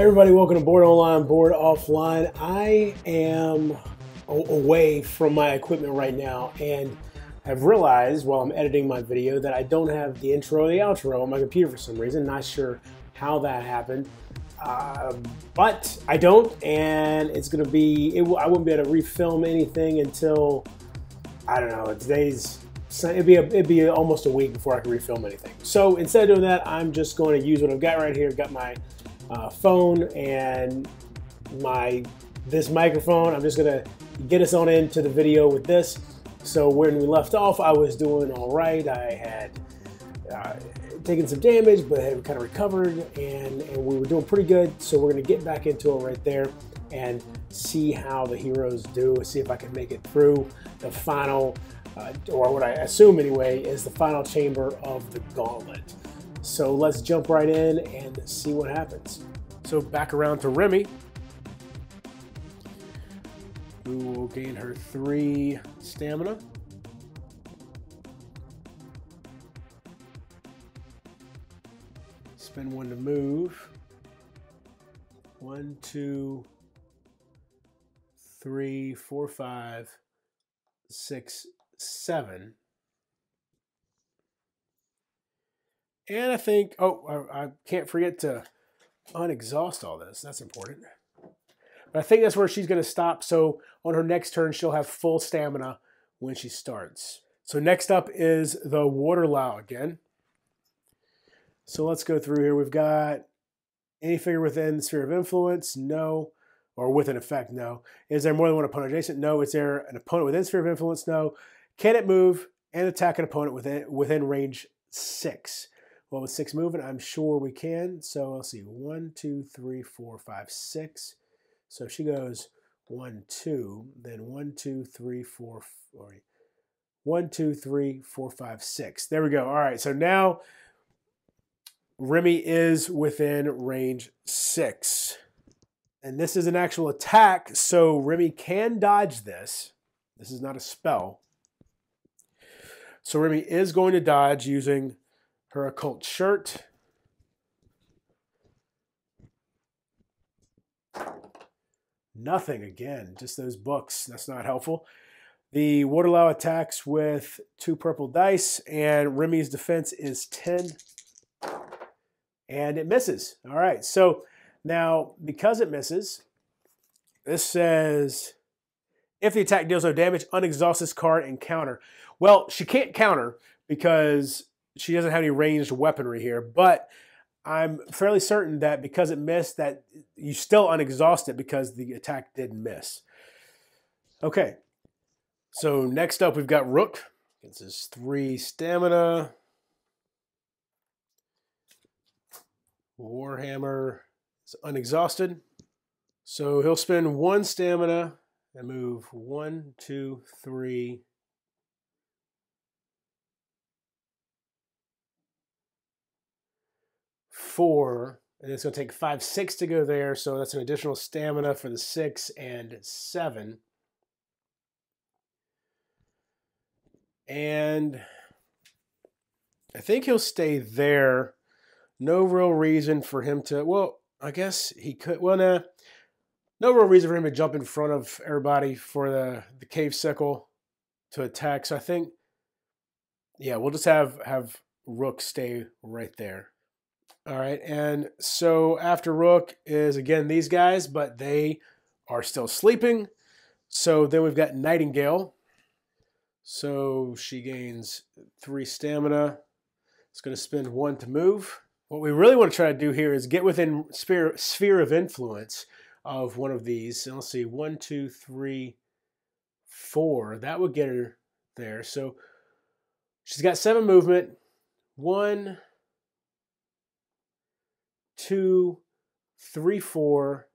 Everybody, welcome to Board Online, Board Offline. I am away from my equipment right now and have realized while I'm editing my video that I don't have the intro or the outro on my computer for some reason. Not sure how that happened, but I don't, and it's going to be, I wouldn't be able to refilm anything until, I don't know, it'd be almost a week before I can refilm anything. So instead of doing that, I'm just going to use what I've got right here. I've got my phone and this microphone. I'm just gonna get us on into the video with this. So when we left off, I was doing all right. I had taken some damage, but had kind of recovered, and we were doing pretty good. So we're gonna get back into it right there and see how the heroes do, see if I can make it through the final, or what I assume anyway, is the final chamber of the Gauntlet. So let's jump right in and see what happens. So back around to Remy, who will gain her 3 stamina. Spend 1 to move. 1, 2, 3, 4, 5, 6, 7. And I think, I can't forget to unexhaust all this. That's important. But I think that's where she's going to stop. So on her next turn, she'll have full stamina when she starts. So next up is the Waterlow again. So let's go through here. We've got any figure within the sphere of influence? No. Or with an effect? No. Is there more than one opponent adjacent? No. Is there an opponent within sphere of influence? No. Can it move and attack an opponent within range 6? Well, with 6 movement, I'm sure we can. So let's see, 1, 2, 3, 4, 5, 6. So she goes 1, 2, then 1, 2, 3, 4, 1, 2, 3, 4, 5, 6. There we go. All right, so now Remy is within range 6. And this is an actual attack, so Remy can dodge this. This is not a spell. So Remy is going to dodge using her occult shirt. Nothing again, just those books. That's not helpful. The Waterlow attacks with 2 purple dice, and Remy's defense is 10. And it misses. All right, so now because it misses, this says, if the attack deals no damage, unexhaust this card and counter. Well, she can't counter because she doesn't have any ranged weaponry here, but I'm fairly certain that because it missed, that you still unexhaust it because the attack did miss. Okay, so next up we've got Rook. This is 3 stamina. Warhammer is unexhausted. So he'll spend 1 stamina and move 1, 2, 3, 4, and it's going to take 5, 6 to go there, so that's an additional stamina for the 6 and 7. And I think he'll stay there. No real reason for him to, well, I guess he could, well, nah. No real reason for him to jump in front of everybody for the cave sickle to attack. So I think, yeah, we'll just have Rook stay right there. All right, and so after Rook is, again, these guys, but they are still sleeping. So then we've got Nightingale. So she gains 3 stamina. It's going to spend 1 to move. What we really want to try to do here is get within sphere of influence of one of these. And let's see, 1, 2, 3, 4. That would get her there. So she's got 7 movement. 1, 2, 3, 4,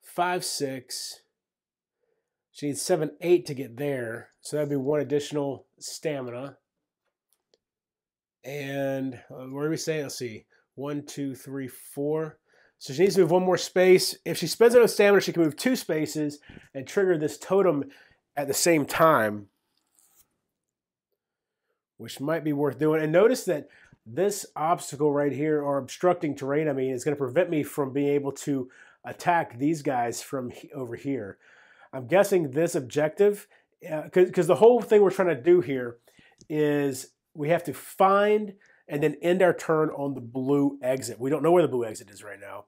5, 6. She needs 7, 8 to get there. So that'd be 1 additional stamina. And where do we say? Let's see. 1, 2, 3, 4. So she needs to move 1 more space. If she spends enough stamina, she can move 2 spaces and trigger this totem at the same time, which might be worth doing. And notice that this obstacle right here, or obstructing terrain, I mean, is going to prevent me from being able to attack these guys from over here. I'm guessing this objective, because the whole thing we're trying to do here is we have to find and then end our turn on the blue exit. We don't know where the blue exit is right now.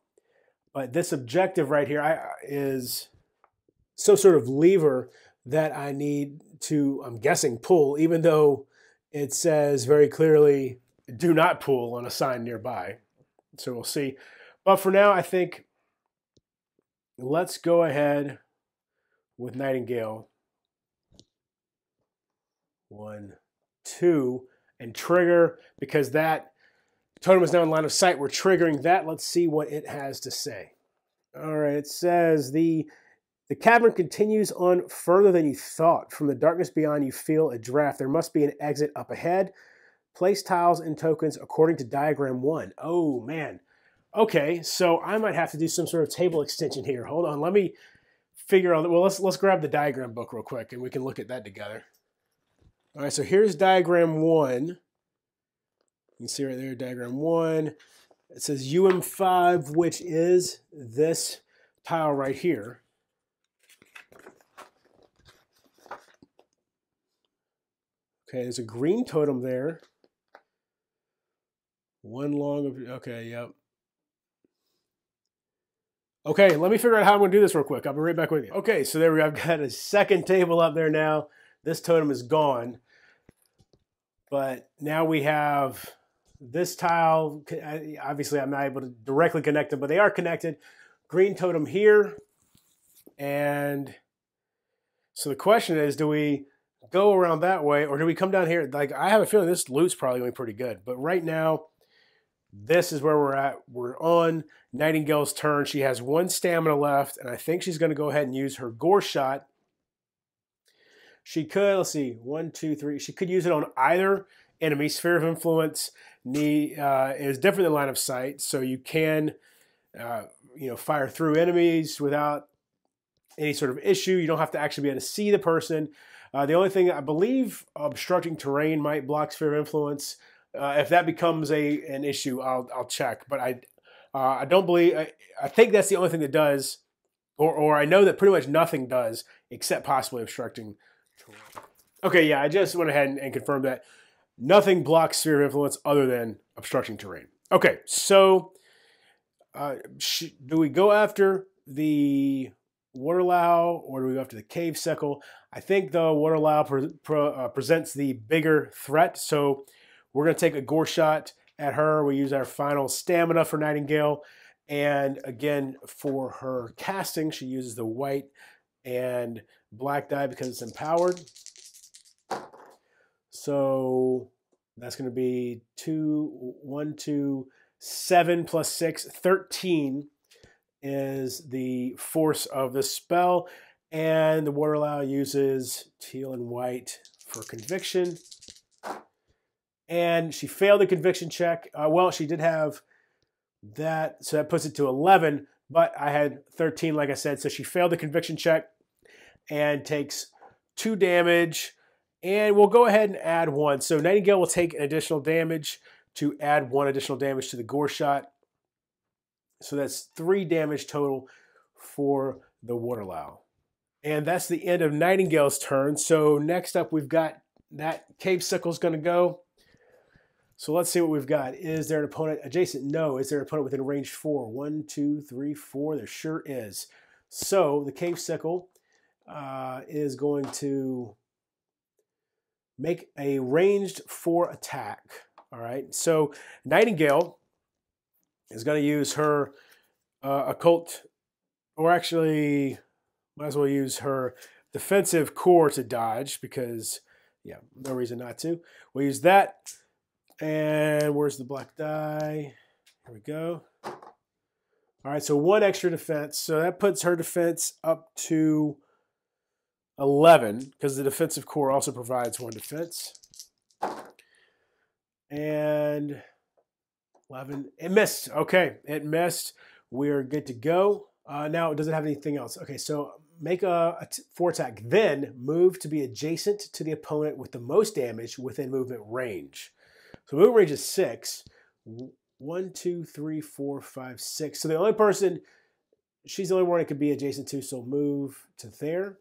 But this objective right here is some sort of lever that I need to, I'm guessing, pull, even though it says very clearly, do not pull on a sign nearby. So we'll see. But for now, I think let's go ahead with Nightingale. 1, 2, and trigger, because that totem is now in line of sight. We're triggering that. Let's see what it has to say. All right, it says the cavern continues on further than you thought. From the darkness beyond, you feel a draft. There must be an exit up ahead. Place tiles and tokens according to diagram 1. Oh, man. Okay, so I might have to do some sort of table extension here. Hold on, let me figure out. Well, let's grab the diagram book real quick, and we can look at that together. All right, so here's diagram 1. You can see right there, diagram 1. It says UM5, which is this tile right here. Okay, there's a green totem there. One long, okay, yep. Okay, let me figure out how I'm going to do this real quick. I'll be right back with you. Okay, so there we go. I've got a second table up there now. This totem is gone. But now we have this tile. Obviously, I'm not able to directly connect them, but they are connected. Green totem here. And so the question is, do we go around that way, or do we come down here? Like, I have a feeling this loot's probably going pretty good. But right now, this is where we're at. We're on Nightingale's turn. She has 1 stamina left, and I think she's going to go ahead and use her gore shot. She could, let's see, 1, 2, 3. She could use it on either enemy. Sphere of influence is different than line of sight, so you can, fire through enemies without any sort of issue. You don't have to actually be able to see the person. The only thing, I believe, obstructing terrain might block sphere of influence. If that becomes an issue, I'll check. But I don't believe. I think that's the only thing that does, or I know that pretty much nothing does except possibly obstructing. Okay, yeah, I just went ahead and confirmed that nothing blocks sphere of influence other than obstructing terrain. Okay, so do we go after the Waterlow or do we go after the Cave Sickle? I think the Waterlow presents the bigger threat, so we're going to take a gore shot at her. We use our final stamina for Nightingale, and again, for her casting, she uses the white and black die because it's empowered. So that's going to be 1, 2, 7 plus 6, 13 is the force of the spell. And the Waterlow uses teal and white for conviction. And she failed the conviction check. Well, she did have that, so that puts it to 11. But I had 13, like I said, so she failed the conviction check and takes 2 damage. And we'll go ahead and add 1. So Nightingale will take an additional damage to add 1 additional damage to the gore shot. So that's 3 damage total for the Waterlow. And that's the end of Nightingale's turn. So next up, we've got that Cave Sickle's going to go. So let's see what we've got. Is there an opponent adjacent? No. Is there an opponent within range 4? 1, 2, 3, 4. There sure is. So the Cave Sickle is going to make a ranged 4 attack. All right. So Nightingale is going to use her occult, or actually might as well use her defensive core to dodge because, yeah, no reason not to. We'll use that. And where's the black die? Here we go. All right, so 1 extra defense. So that puts her defense up to 11 because the defensive core also provides 1 defense. And 11. It missed. Okay, it missed. We're good to go. Now, does it have anything else? Okay, so make a 4 attack. Then move to be adjacent to the opponent with the most damage within movement range. So movement range is 6. 1, 2, 3, 4, 5, 6. So the only person, she's the only one it could be adjacent to, so move to there.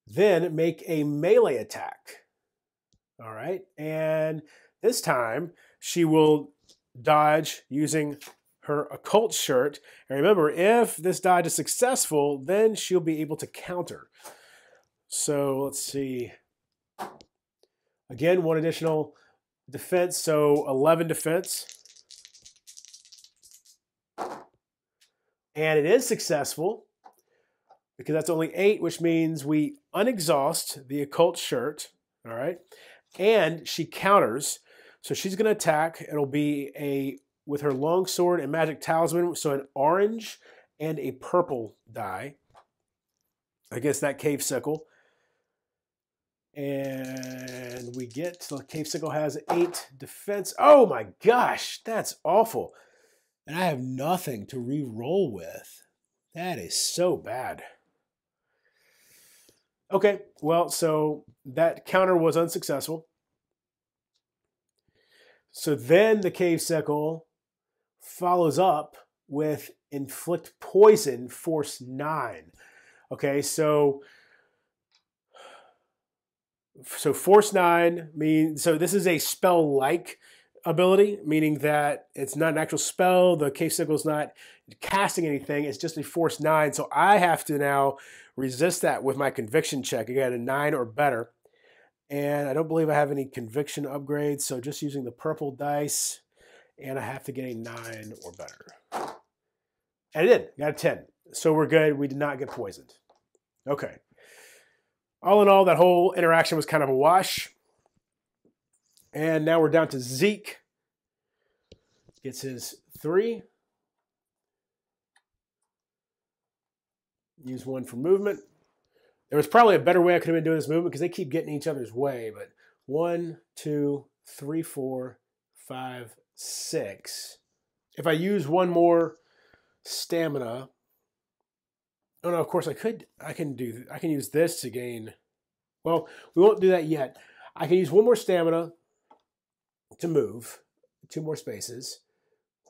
Then make a melee attack. All right. And this time she will dodge using her occult shirt. And remember, if this dodge is successful, then she'll be able to counter. So let's see. Again, 1 additional defense, so 11 defense. And it is successful because that's only 8, which means we unexhaust the occult shirt. All right. And she counters. So she's going to attack. It'll be with her longsword and magic talisman. So an orange and a purple die against that cave sickle. And we get, so the cave sickle has 8 defense. Oh my gosh, that's awful. And I have nothing to re-roll with. That is so bad. Okay, well, so that counter was unsuccessful. So then the cave sickle follows up with inflict poison, force 9. Okay, so force 9 means, so this is a spell-like ability, meaning that it's not an actual spell. The cave sickle is not casting anything. It's just a force 9. So I have to now resist that with my conviction check. Again, a 9 or better. And I don't believe I have any conviction upgrades. So just using the purple dice, and I have to get a 9 or better. And I did. Got a 10. So we're good. We did not get poisoned. Okay. All in all, that whole interaction was kind of a wash. And now we're down to Zeke. Gets his 3. Use 1 for movement. There was probably a better way I could have been doing this movement because they keep getting in each other's way. But 1, 2, 3, 4, 5, 6. If I use 1 more stamina. Oh no, of course I could. I can use this to gain. Well, we won't do that yet. I can use 1 more stamina to move. 2 more spaces.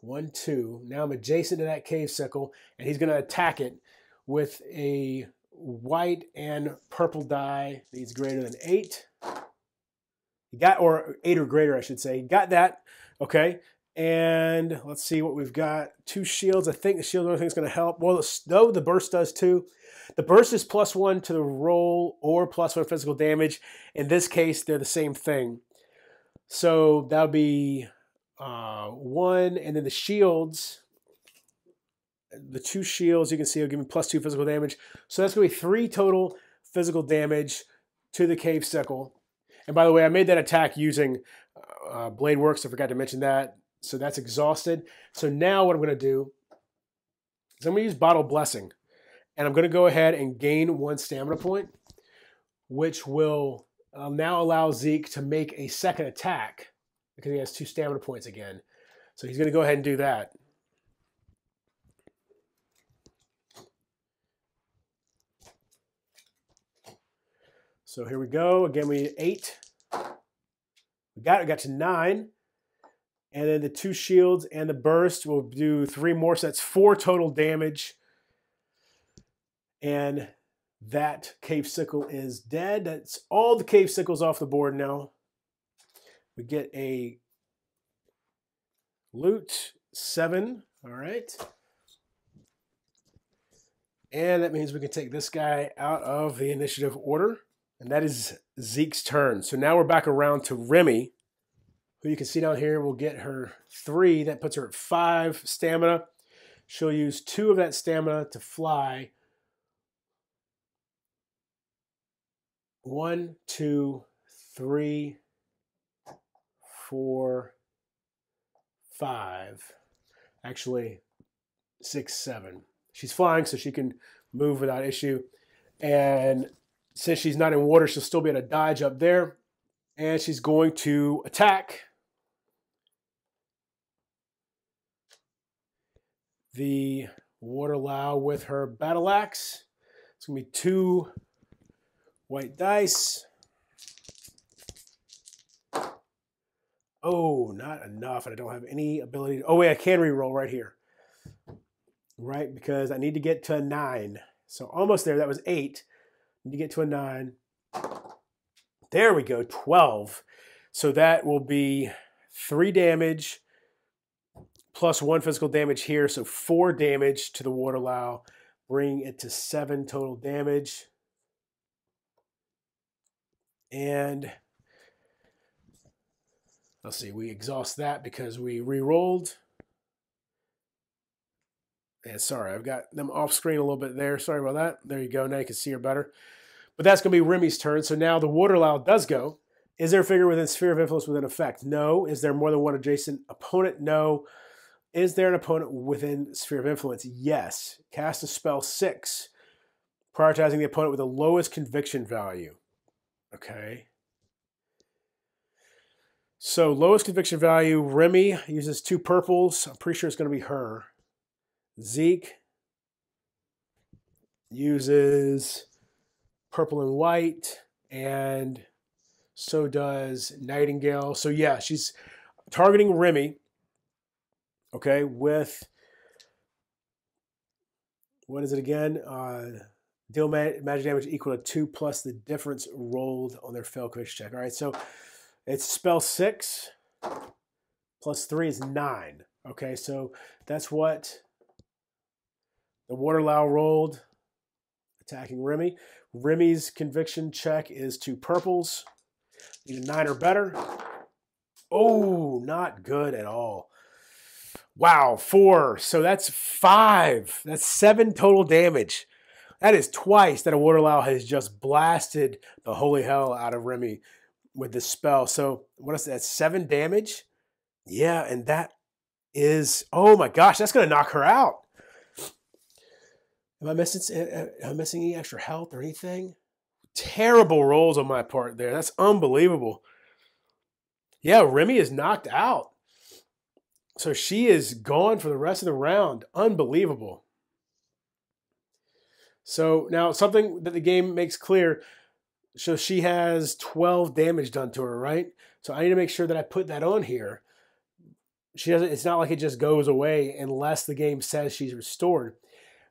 1, 2. Now I'm adjacent to that cave sickle, and he's going to attack it with a white and purple die. Needs greater than 8. He got, or 8 or greater, I should say. He got that. Okay. And let's see what we've got. 2 shields. I think the shield, I think is going to help. Well, no, the burst does too. The burst is +1 to the roll or +1 physical damage. In this case, they're the same thing. So that'll be 1, and then the shields, the 2 shields, you can see will give me +2 physical damage. So that's going to be 3 total physical damage to the cave sickle. And by the way, I made that attack using Blade Works. I forgot to mention that. So that's exhausted. So now what I'm going to do is I'm going to use Bottle Blessing. And I'm going to go ahead and gain 1 stamina point, which will now allow Zeke to make a second attack because he has 2 stamina points again. So he's going to go ahead and do that. So here we go. Again, we need 8. We got to 9. And then the 2 shields and the burst will do 3 more. So that's 4 total damage. And that cave sickle is dead. That's all the cave sickles off the board now. We get a loot 7. All right. And that means we can take this guy out of the initiative order. And that is Zeke's turn. So now we're back around to Remy, who you can see down here will get her 3. That puts her at 5 stamina. She'll use 2 of that stamina to fly. 1, 2, 3, 4, 5. Actually, 6, 7. She's flying, so she can move without issue. And since she's not in water, she'll still be able to dodge up there. And she's going to attack the water Lao with her battle axe. It's going to be 2 white dice. Oh, not enough. And I don't have any ability to, oh, wait, I can re-roll right here. Right, because I need to get to a 9. So almost there. That was 8. Need to get to a 9. There we go, 12. So that will be 3 damage plus 1 physical damage here. So 4 damage to the Waterlow. Bring it to 7 total damage. And let's see, we exhaust that because we re-rolled. And sorry, I've got them off screen a little bit there. Sorry about that. There you go. Now you can see her better. But that's going to be Remy's turn. So now the Waterlow does go. Is there a figure within Sphere of Influence with an effect? No. Is there more than one adjacent opponent? No. Is there an opponent within Sphere of Influence? Yes. Cast a spell 6, prioritizing the opponent with the lowest conviction value. Okay. So lowest conviction value, Remy uses 2 purples. I'm pretty sure it's going to be her. Zeke uses purple and white, and so does Nightingale. So yeah, she's targeting Remy, okay, with, what is it again? Deal magic damage equal to 2 plus the difference rolled on their fail conviction check. All right, so it's spell 6 plus 3 is 9. Okay, so that's what the Waterlow rolled, attacking Remy. Remy's conviction check is 2 purples. Need a 9 or better. Oh, not good at all. Wow, 4. So that's 5. That's 7 total damage. That is twice that a Waterlow has just blasted the holy hell out of Remy with this spell. So what is that? 7 damage? Yeah, and that is, oh my gosh, that's going to knock her out. Am I missing any extra health or anything? Terrible rolls on my part there. That's unbelievable. Yeah, Remy is knocked out. So she is gone for the rest of the round. Unbelievable. So now something that the game makes clear. So she has 12 damage done to her, right? So I need to make sure that I put that on here. She doesn't. It's not like it just goes away unless the game says she's restored.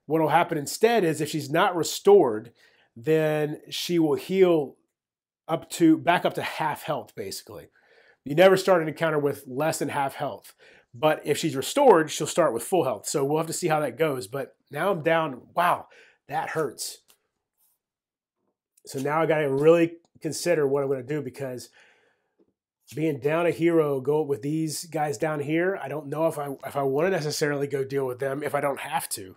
What will happen instead is if she's not restored, then she will heal back up to half health, basically. You never start an encounter with less than half health. But if she's restored, she'll start with full health. So we'll have to see how that goes. But now I'm down. Wow, that hurts. So now I got to really consider what I'm going to do, because being down a hero, go with these guys down here, I don't know if I want to necessarily go deal with them if I don't have to.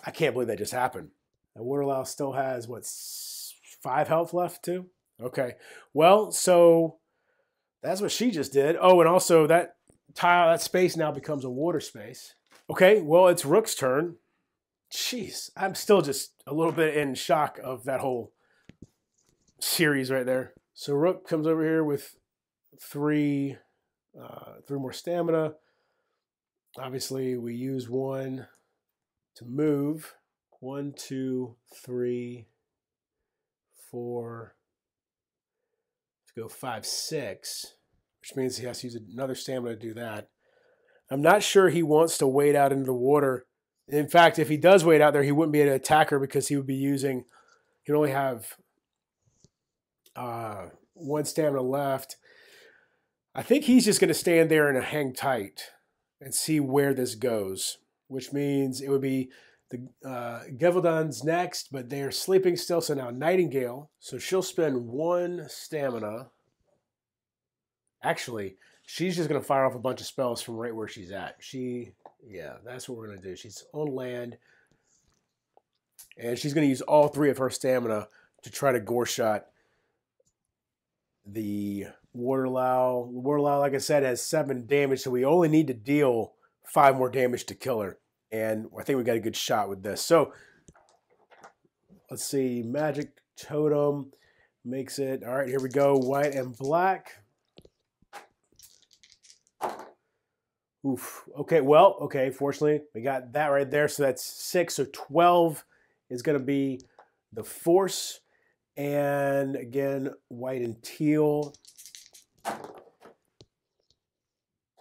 I can't believe that just happened. The Waterlow still has, what, 5 health left too? Okay. Well, so that's what she just did. Oh, and also that tile, that space now becomes a water space. Okay, well, it's Rook's turn. Jeez, I'm still just a little bit in shock of that whole series right there. So Rook comes over here with 3 more stamina. Obviously, we use 1 to move. 1, 2, 3, 4, to go 5, 6, which means he has to use another stamina to do that. I'm not sure he wants to wade out into the water. In fact, if he does wade out there, he wouldn't be an attacker because he would be using, he'd only have 1 stamina left. I think he's just going to stand there and hang tight and see where this goes, which means it would be the Gevaldon's next, but they're sleeping still. So now Nightingale. So she'll spend 1 stamina. Actually, she's just going to fire off a bunch of spells from right where she's at. Yeah, that's what we're going to do. She's on land, and she's going to use all 3 of her stamina to try to gore shot the Waterlow. Waterlow, like I said, has 7 damage, so we only need to deal 5 more damage to kill her. And I think we got a good shot with this. So let's see. Magic Totem makes it. All right, here we go. White and black. Oof. Okay, well, okay, fortunately, we got that right there. So that's 6. So 12 is going to be the force. And again, white and teal.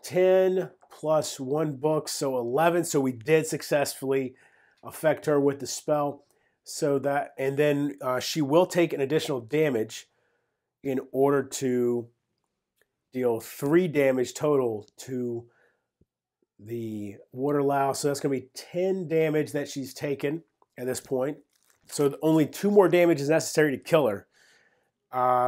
10 plus 1 book, so 11. So we did successfully affect her with the spell. So that, and then she will take an additional damage in order to deal 3 damage total to the Waterlouse. So that's going to be 10 damage that she's taken at this point. So only 2 more damage is necessary to kill her.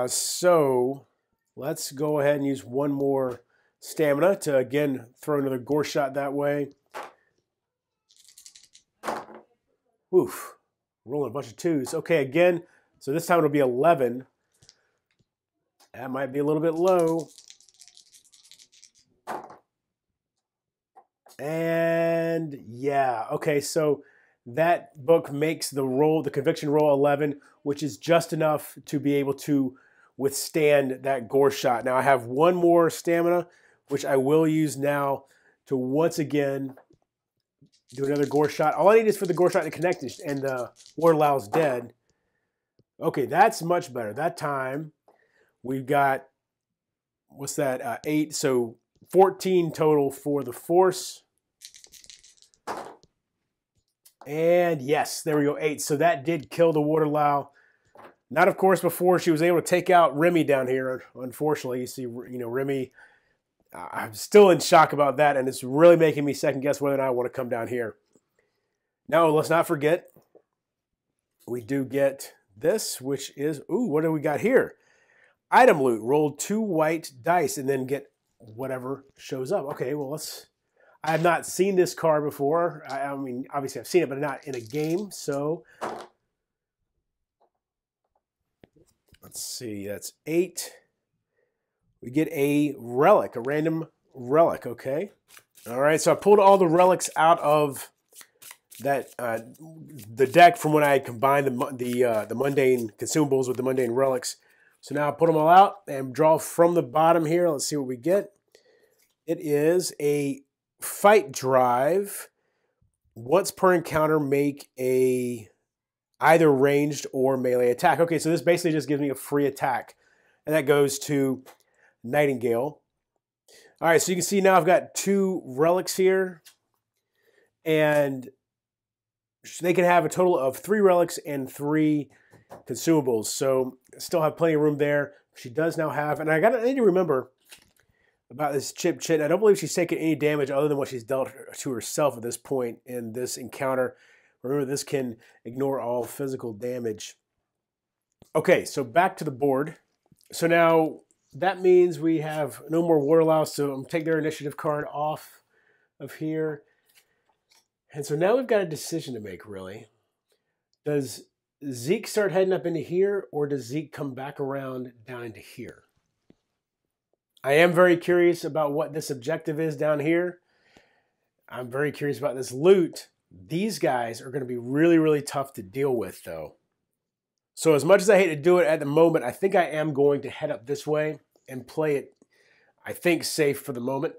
So let's go ahead and use 1 more stamina to, again, throw another gore shot that way. Oof. Rolling a bunch of 2s. Okay, again, so this time it'll be 11. That might be a little bit low. And yeah, okay, so that book makes the conviction roll 11, which is just enough to be able to withstand that gore shot. Now I have 1 more stamina, which I will use now to once again do another gore shot. All I need is for the gore shot to connect and the Waterlough's dead. Okay, that's much better. That time we've got, what's that, 8, so 14 total for the force. And yes, there we go, 8. So that did kill the Waterlough. Not, of course, before she was able to take out Remy down here. Unfortunately, you see, you know, Remy, I'm still in shock about that, and it's really making me second guess whether or not I want to come down here. Now, let's not forget, we do get this, which is, ooh, what do we got here? Item loot. Roll 2 white dice and then get whatever shows up. Okay, well, let's... I have not seen this card before. I mean, obviously I've seen it, but not in a game. So let's see. That's 8. We get a relic, a random relic. Okay. All right. So I pulled all the relics out of that the deck from when I combined the mundane consumables with the mundane relics. So now I put them all out and draw from the bottom here. Let's see what we get. It is a fight drive. Once per encounter, make a either ranged or melee attack. Okay, so this basically just gives me a free attack, and that goes to Nightingale. All right, so you can see now I've got 2 relics here, and they can have a total of 3 relics and 3 consumables. So still have plenty of room there. She does now have, and I need to remember about this Chip Chit. I don't believe she's taken any damage other than what she's dealt to herself at this point in this encounter. Remember, this can ignore all physical damage. Okay, so back to the board. So now that means we have no more Waterlouse, so I'm going to take their initiative card off of here. And so now we've got a decision to make, really. Does Zeke start heading up into here, or does Zeke come back around down into here? I am very curious about what this objective is down here. I'm very curious about this loot. These guys are going to be really, really tough to deal with, though. So as much as I hate to do it at the moment, I think I am going to head up this way and play it, I think, safe for the moment.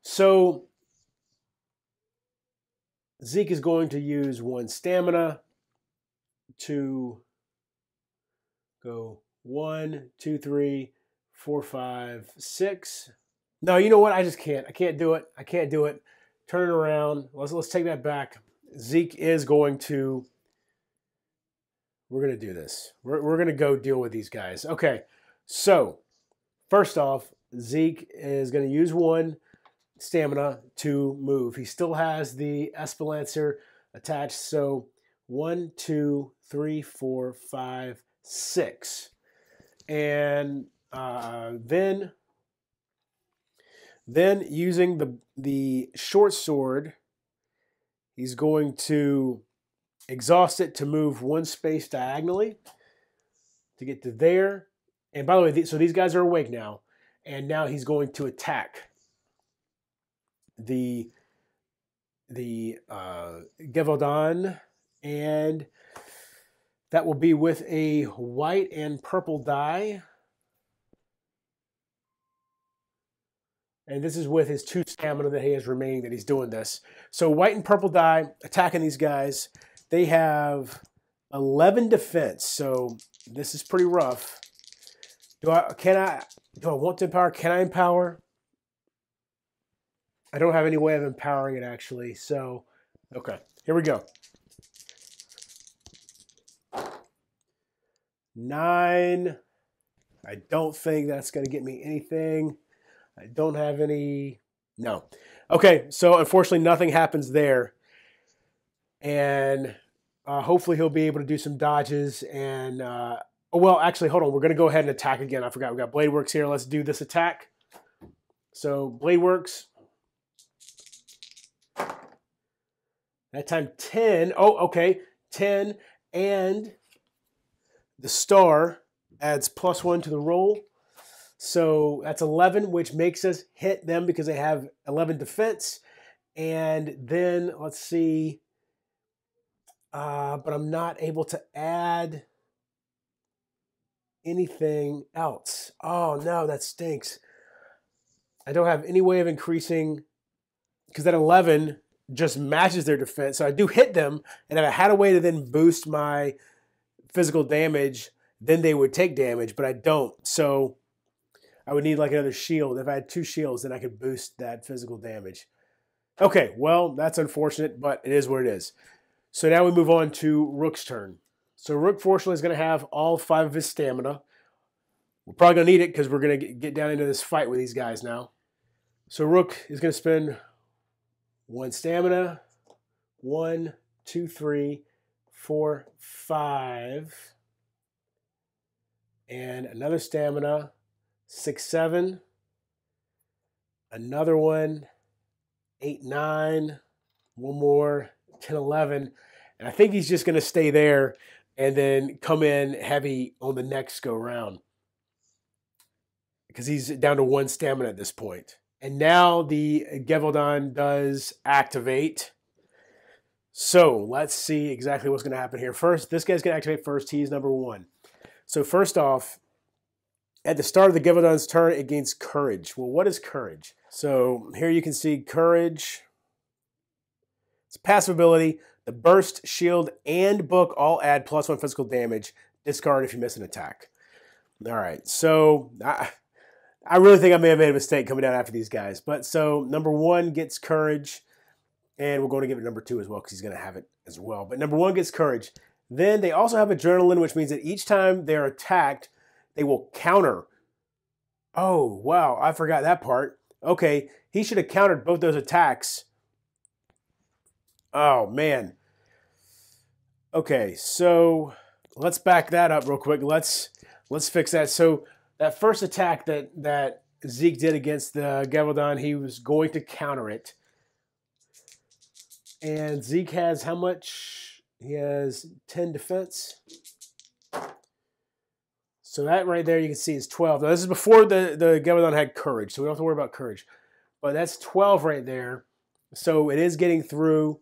So Zeke is going to use 1 stamina to go 1, 2, 3, 4, 5, 6. No, you know what? I just can't. I can't do it. I can't do it. Turn it around. Let's take that back. Zeke is going to... We're going to do this. We're going to go deal with these guys. Okay, so first off, Zeke is going to use 1 stamina to move. He still has the Espelancer attached, so 1, 2, 3, 4, 5, 6. And then using the short sword, he's going to exhaust it to move 1 space diagonally to get to there. And by the way, so these guys are awake now, and now he's going to attack the Gevaudan, and that will be with a white and purple die. And this is with his 2 stamina that he has remaining that he's doing this. So white and purple die attacking these guys. They have 11 defense. So This is pretty rough. Do I want to empower? Can I empower? I don't have any way of empowering it actually. So, okay, here we go. 9. I don't think that's going to get me anything. I don't have any. No. Okay, so unfortunately nothing happens there. And hopefully he'll be able to do some dodges. And, oh, well, actually, hold on. We're going to go ahead and attack again. I forgot we got Blade Works here. Let's do this attack. So Blade Works. That time 10. Oh, okay. 10. And the star adds +1 to the roll. So that's 11, which makes us hit them because they have 11 defense. And then, let's see. But I'm not able to add anything else. Oh, no, that stinks. I don't have any way of increasing because that 11 just matches their defense. So I do hit them, and if I had a way to then boost my physical damage, then they would take damage, but I don't. So I would need like another shield. If I had 2 shields, then I could boost that physical damage. Okay, well, that's unfortunate, but it is what it is. So now we move on to Rook's turn. So Rook, fortunately, is going to have all 5 of his stamina. We're probably going to need it because we're going to get down into this fight with these guys now. So Rook is going to spend 1 stamina. 1, 2, 3, 4, 5. And another stamina. 6, 7. Another one. 8, 9. One more. 10, 11. And I think he's just going to stay there and then come in heavy on the next go round. Because he's down to 1 stamina at this point. And now the Gevaldon does activate. So let's see exactly what's going to happen here. First, this guy's going to activate first. He's number 1. So first off, at the start of the Gevaldon's turn, it gains courage. Well, what is courage? So here you can see courage. It's a passive ability. The burst, shield, and book all add +1 physical damage. Discard if you miss an attack. All right, so I really think I may have made a mistake coming down after these guys. But so number 1 gets courage, and we're going to give it number 2 as well because he's going to have it as well. But number 1 gets courage. Then they also have adrenaline, which means that each time they're attacked, they will counter. Oh, wow, I forgot that part. Okay, he should have countered both those attacks. Oh, man. Okay, so let's back that up real quick. Let's fix that. So that first attack that Zeke did against the Gevaldon, he was going to counter it. And Zeke has how much? He has 10 defense. So that right there you can see is 12. Now this is before the Gevaldon had courage, so we don't have to worry about courage. But that's 12 right there. So it is getting through.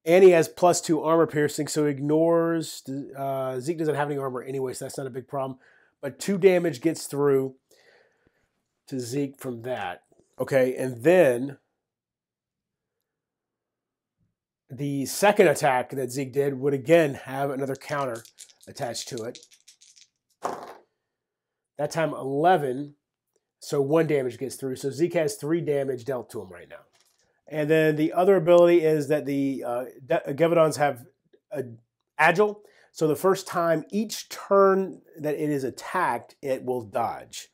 And he has +2 armor piercing, so he ignores. Zeke doesn't have any armor anyway, so that's not a big problem. But 2 damage gets through to Zeke from that. Okay, and then the second attack that Zeke did would again have another counter attached to it. That time 11, so 1 damage gets through. So Zeke has 3 damage dealt to him right now. And then the other ability is that the Gevaldons have Agile. So the first time, each turn that it is attacked, it will dodge.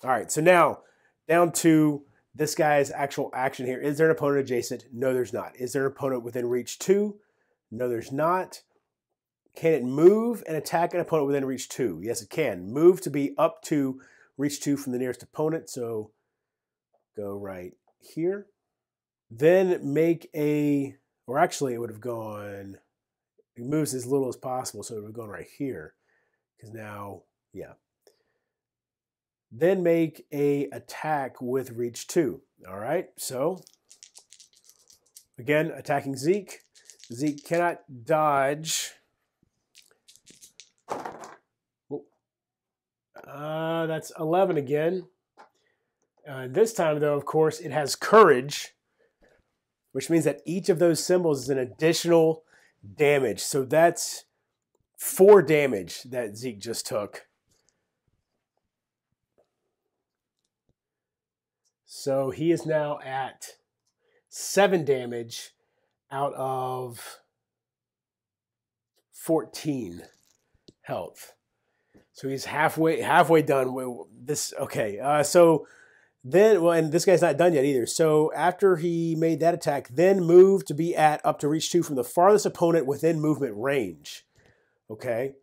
All right, so now down to this guy's actual action here. Is there an opponent adjacent? No, there's not. Is there an opponent within reach 2? No, there's not. Can it move and attack an opponent within reach 2? Yes, it can. Move to be up to reach 2 from the nearest opponent. So go right here. Then make a, or actually it would have gone, it moves as little as possible, so it would have gone right here. Because now, yeah. Then make a attack with reach 2. All right, so again, attacking Zeke. Zeke cannot dodge. That's 11 again. This time, though, of course, it has courage, which means that each of those symbols is an additional damage. So that's 4 damage that Zeke just took. So he is now at 7 damage out of 14 health. So he's halfway done with this. Okay, so then, well, and this guy's not done yet either. So after he made that attack, then move to be at up to reach 2 from the farthest opponent within movement range. Okay.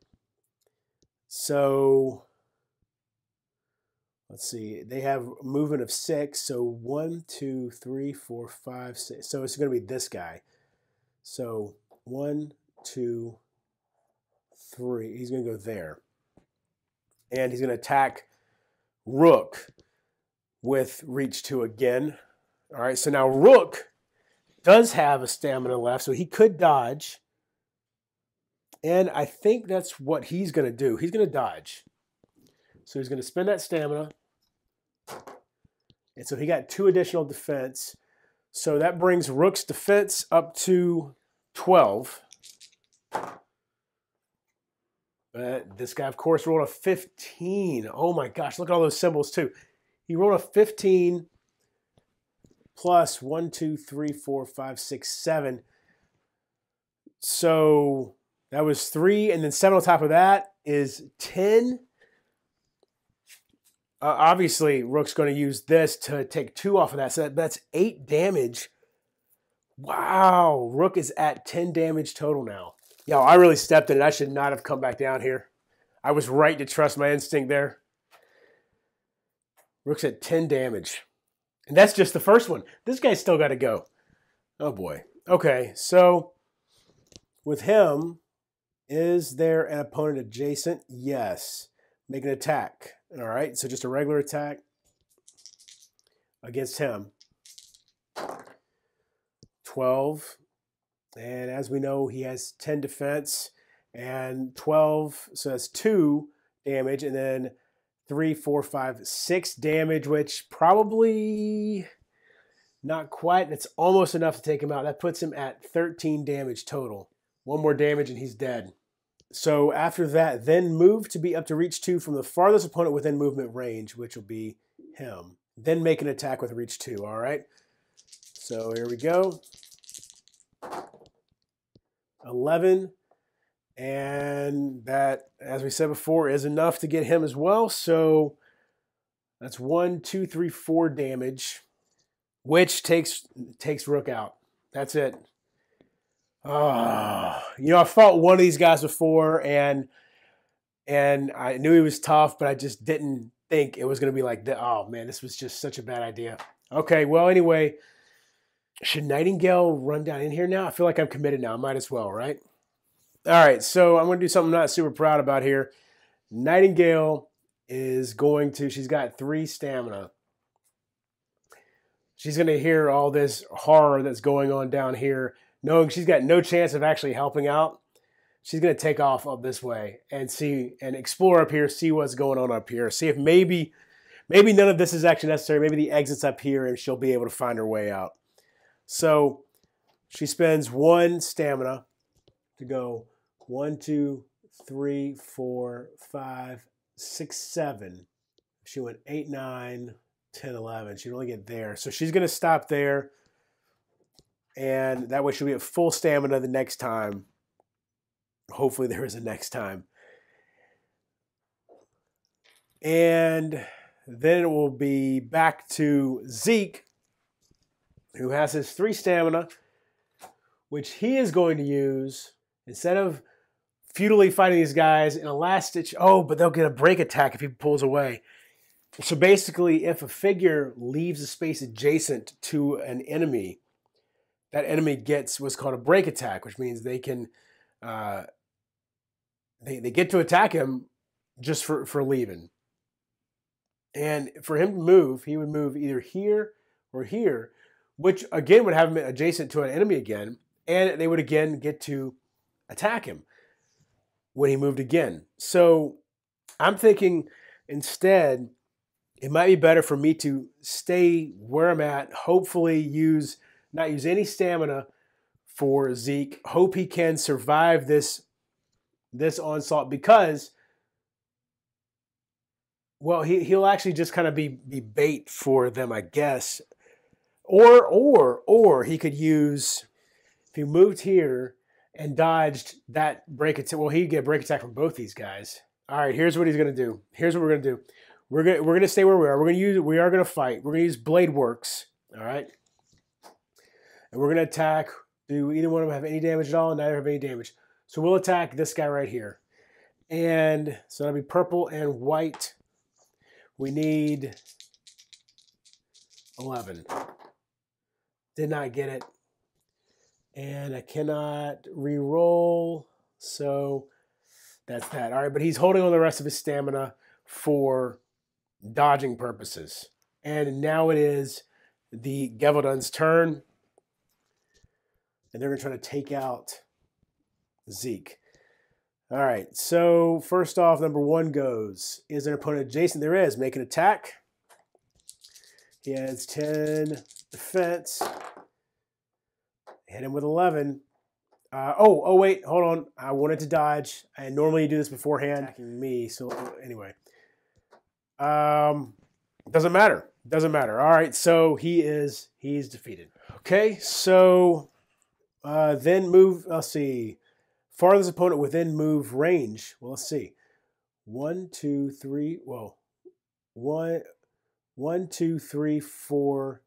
So let's see. They have movement of 6. So 1, 2, 3, 4, 5, 6. So it's going to be this guy. So 1, 2, 3. He's going to go there. And he's going to attack Rook with reach 2 again. All right, so now Rook does have a stamina left, so he could dodge. And I think that's what he's going to do. He's going to dodge. So he's going to spend that stamina. And so he got 2 additional defense. So that brings Rook's defense up to 12. But this guy, of course, rolled a 15. Oh my gosh, look at all those symbols too. He rolled a 15 plus 1, 2, 3, 4, 5, 6, 7. So that was 3, and then 7 on top of that is 10. Obviously, Rook's going to use this to take 2 off of that. So that's 8 damage. Wow, Rook is at 10 damage total now. Yo, I really stepped in it. I should not have come back down here. I was right to trust my instinct there. Rook's at 10 damage. And that's just the first one. This guy's still got to go. Oh, boy. Okay, so with him, is there an opponent adjacent? Yes. Make an attack. All right, so just a regular attack against him. 12. And as we know, he has 10 defense and 12. So that's 2 damage. And then 3, 4, 5, 6 damage, which probably not quite. And it's almost enough to take him out. That puts him at 13 damage total. 1 more damage and he's dead. So after that, then move to be up to reach 2 from the farthest opponent within movement range, which will be him. Then make an attack with reach 2, all right? So here we go. 11. And that, as we said before, is enough to get him as well. So that's 1, 2, 3, 4 damage, which takes Rook out. That's it. I fought one of these guys before, and I knew he was tough, but I just didn't think it was going to be like that. Oh, man, this was just such a bad idea. Okay, well, anyway, should Nightingale run down in here now? I feel like I'm committed now. I might as well, right? All right, so I'm going to do something I'm not super proud about here. Nightingale is going to, she's got 3 stamina. She's going to hear all this horror that's going on down here, knowing she's got no chance of actually helping out. She's going to take off up this way and see and explore up here, see what's going on up here, see if maybe none of this is actually necessary. Maybe the exit's up here and she'll be able to find her way out. So she spends 1 stamina to go 1, 2, 3, 4, 5, 6, 7. She went 8, 9, 10, 11. She'd only get there. So she's going to stop there. And that way she'll be at full stamina the next time. Hopefully there is a next time. And then it will be back to Zeke, who has his 3 stamina, which he is going to use instead of futilely fighting these guys in a last ditch. Oh, but they'll get a break attack if he pulls away. So basically, if a figure leaves a space adjacent to an enemy, that enemy gets what's called a break attack, which means they can they get to attack him just for leaving. And for him to move, he would move either here or here, which again would have him adjacent to an enemy again, and they would again get to attack him when he moved again. So I'm thinking instead, it might be better for me to stay where I'm at, hopefully not use any stamina for Zeke, hope he can survive this this onslaught because, well, he'll actually just kind of be bait for them, I guess. Or he could use, if he moved here and dodged that break attack, well, he'd get a break attack from both these guys. All right, here's what he's going to do. Here's what we're going to do. We're going to stay where we are. We are going to fight. We're going to use Blade Works, all right? And we're going to attack. Do either one of them have any damage at all? Neither have any damage. So we'll attack this guy right here. And so that'll be purple and white. We need 11. Did not get it. And I cannot re-roll. So that's that. All right, but he's holding on the rest of his stamina for dodging purposes. And now it is the Gevaldun's turn. And they're going to try to take out Zeke. All right, so first off, number 1 goes. Is an opponent adjacent? There is. Make an attack. He has 10 defense. Hit him with 11. Oh, wait, hold on. I wanted to dodge. I normally do this beforehand. Attacking me, so anyway. Doesn't matter. Doesn't matter. All right, so he's defeated. Okay, so then move, let's see. Farthest opponent within move range. Well, let's see. 1, 2, 3, well, 1, 2, 3, 4,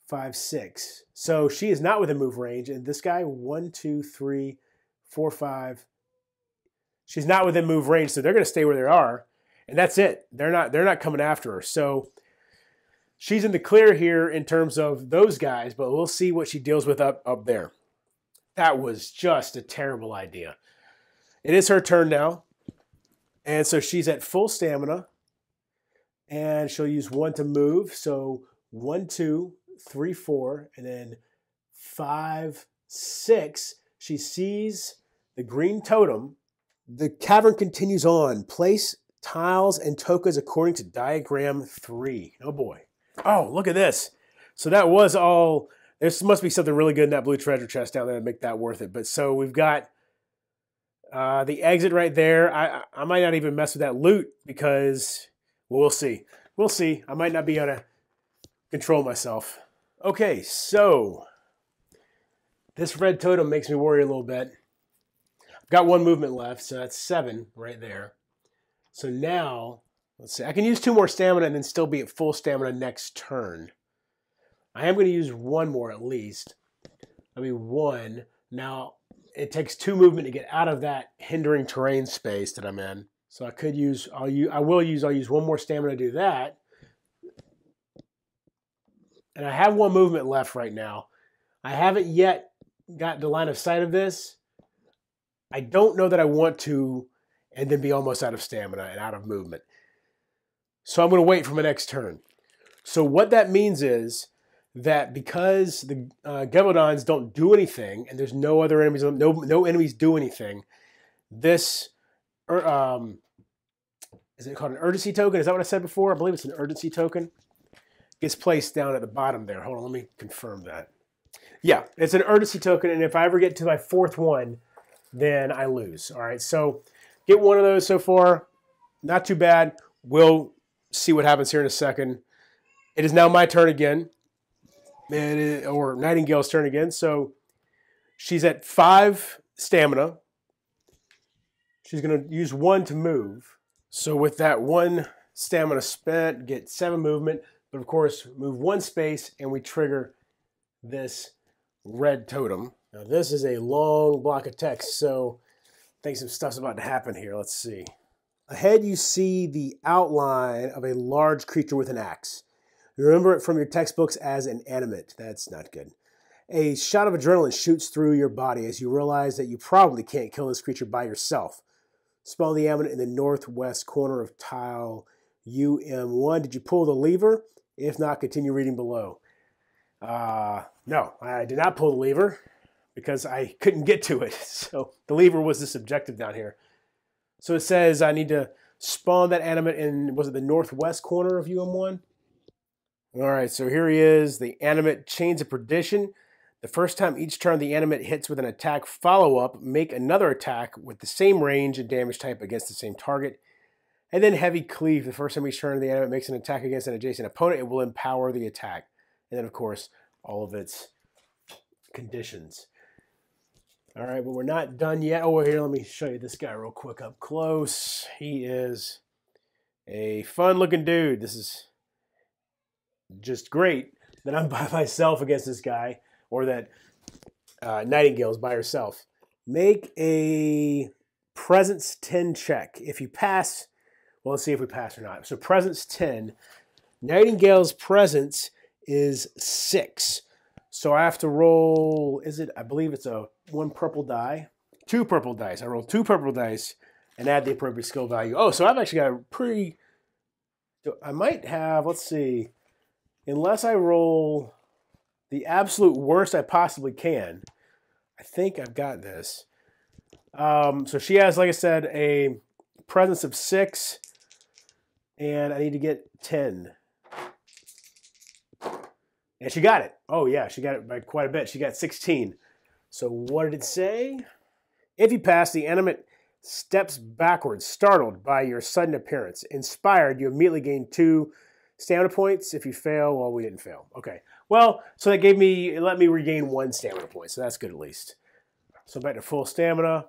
5, 6. So she is not within move range, and this guy 1, 2, 3, 4, 5. She's not within move range, so they're going to stay where they are, and that's it. They're not coming after her. So she's in the clear here in terms of those guys, but we'll see what she deals with up there. That was just a terrible idea. It is her turn now, and so she's at full stamina, and she'll use 1 to move. So 1, 2, 3, 4, and then 5, 6. She sees the green totem. The cavern continues on. Place tiles and tokens according to diagram 3. Oh boy. Oh, look at this. So that was all. There must be something really good in that blue treasure chest down there to make that worth it. But so we've got the exit right there. I might not even mess with that loot because, well, we'll see. We'll see. I might not be able to control myself. Okay, so this red totem makes me worry a little bit. I've got 1 movement left, so that's 7 right there. So now, let's see. I can use 2 more stamina and then still be at full stamina next turn. I am going to use 1 more at least. That'll be 1. Now, it takes 2 movement to get out of that hindering terrain space that I'm in. So I could use, I'll use 1 more stamina to do that. And I have 1 movement left right now. I haven't yet got the line of sight of this. I don't know that I want to and then be almost out of stamina and out of movement. So I'm going to wait for my next turn. So what that means is that because the Gevaldons don't do anything and there's no other enemies, no enemies do anything, this, is it called an urgency token? Is that what I said before? I believe it's an urgency token. Gets placed down at the bottom there. Hold on, let me confirm that. Yeah, it's an urgency token, and if I ever get to my 4th one, then I lose. All right, so get 1 of those so far. Not too bad. We'll see what happens here in a second. It is now my turn again, or Nightingale's turn again. So she's at 5 stamina. She's going to use 1 to move. So with that 1 stamina spent, get 7 movement. But of course, move 1 space and we trigger this red totem. Now this is a long block of text, so I think some stuff's about to happen here. Let's see. Ahead you see the outline of a large creature with an axe. You remember it from your textbooks as an animate. That's not good. A shot of adrenaline shoots through your body as you realize that you probably can't kill this creature by yourself. Spell the animate in the northwest corner of tile UM1. Did you pull the lever? If not, continue reading below. No, I did not pull the lever because I couldn't get to it. So the lever was this objective down here. So it says I need to spawn that animate in, was it the northwest corner of UM1? All right, so here he is, the animate Chains of Perdition. The first time each turn the animate hits with an attack follow-up, make another attack with the same range and damage type against the same target. And then heavy cleave. The first time each turn the animate makes an attack against an adjacent opponent, it will empower the attack. And then, of course, all of its conditions. All right, but we're not done yet. Oh, here, let me show you this guy real quick up close. He is a fun-looking dude. This is just great that I'm by myself against this guy, or that Nightingale's by herself. Make a presence 10 check. If you pass, well, let's see if we pass or not. So presence 10. Nightingale's presence is 6. So I have to roll, I believe it's a 1 purple die. 2 purple dice. I roll 2 purple dice and add the appropriate skill value. Oh, so I've actually got a pretty, I might have, let's see, unless I roll the absolute worst I possibly can, I think I've got this. So she has, like I said, a presence of 6, and I need to get 10. And she got it. Oh, yeah, she got it by quite a bit. She got 16. So what did it say? If you pass, the animate steps backwards, startled by your sudden appearance. Inspired, you immediately gain 2 stamina points. If you fail, well, we didn't fail. Okay. Well, so that it let me regain 1 stamina point, so that's good at least. So back to full stamina.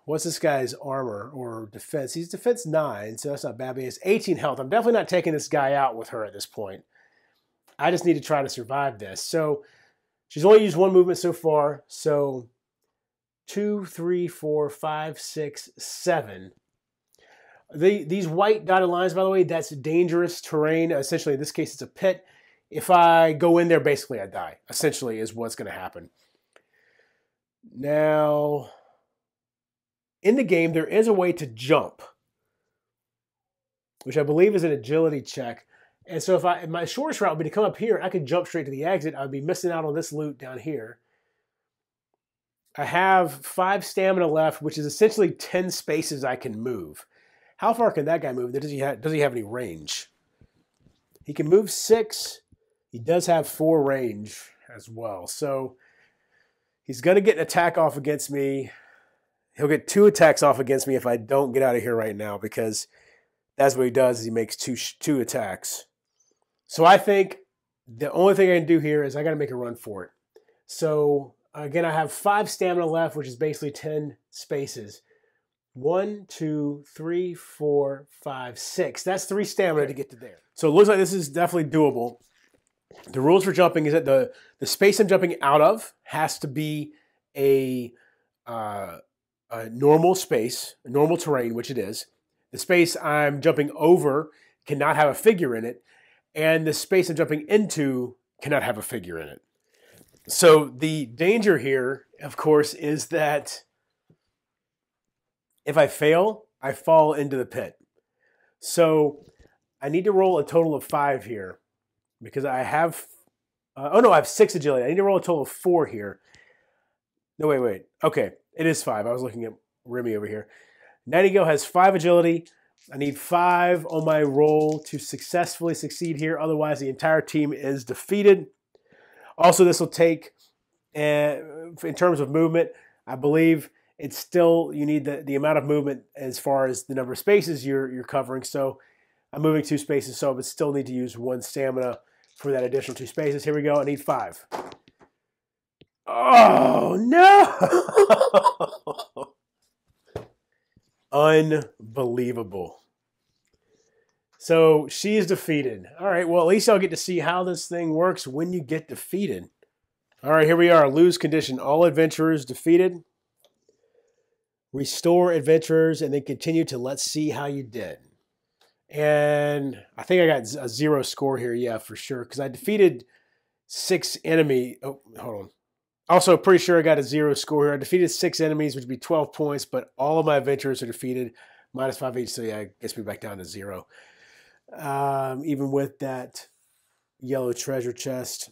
What's this guy's armor or defense? He's defense 9, so that's not bad, but he has 18 health. I'm definitely not taking this guy out with her at this point. I just need to try to survive this. So she's only used 1 movement so far. So 2, 3, 4, 5, 6, 7. These white dotted lines, by the way, that's dangerous terrain. Essentially, in this case, it's a pit. If I go in there, basically I die, essentially, is what's going to happen. Now, in the game, there is a way to jump, which I believe is an agility check. And so if my shortest route would be to come up here, I could jump straight to the exit. I would be missing out on this loot down here. I have 5 stamina left, which is essentially 10 spaces I can move. How far can that guy move? Does he have any range? He can move 6. He does have 4 range as well. So he's going to get an attack off against me. He'll get 2 attacks off against me if I don't get out of here right now, because that's what he does, is he makes two attacks. So I think the only thing I can do here is I got to make a run for it. So again, I have 5 stamina left, which is basically 10 spaces. 1, 2, 3, 4, 5, 6. That's 3 stamina to get to there. So it looks like this is definitely doable. The rules for jumping is that the space I'm jumping out of has to be a normal space, a normal terrain, which it is. The space I'm jumping over cannot have a figure in it, and the space I'm jumping into cannot have a figure in it. So the danger here, of course, is that if I fail, I fall into the pit. So I need to roll a total of 5 here, because I have, I have 6 agility. I need to roll a total of 4 here. No, wait. Okay, it is 5. I was looking at Remy over here. Nightingale has 5 agility. I need 5 on my roll to successfully succeed here. Otherwise, the entire team is defeated. Also, this will take, in terms of movement, I believe it's still, you need the amount of movement as far as the number of spaces you're covering. So I'm moving 2 spaces, so I would still need to use 1 stamina for that additional 2 spaces. Here we go. I need 5. Oh, no! Unbelievable. So she is defeated. All right, well, at least I'll get to see how this thing works when you get defeated. All right, here we are. Lose condition. All adventurers defeated. Restore adventurers, and then continue to let's see how you did. And I think I got a 0 score here, yeah, for sure, because I defeated 6 enemy. Oh, hold on. Also, pretty sure I got a 0 score here. I defeated 6 enemies, which would be 12 points, but all of my adventurers are defeated, -5 each, so yeah, it gets me back down to 0. Even with that yellow treasure chest.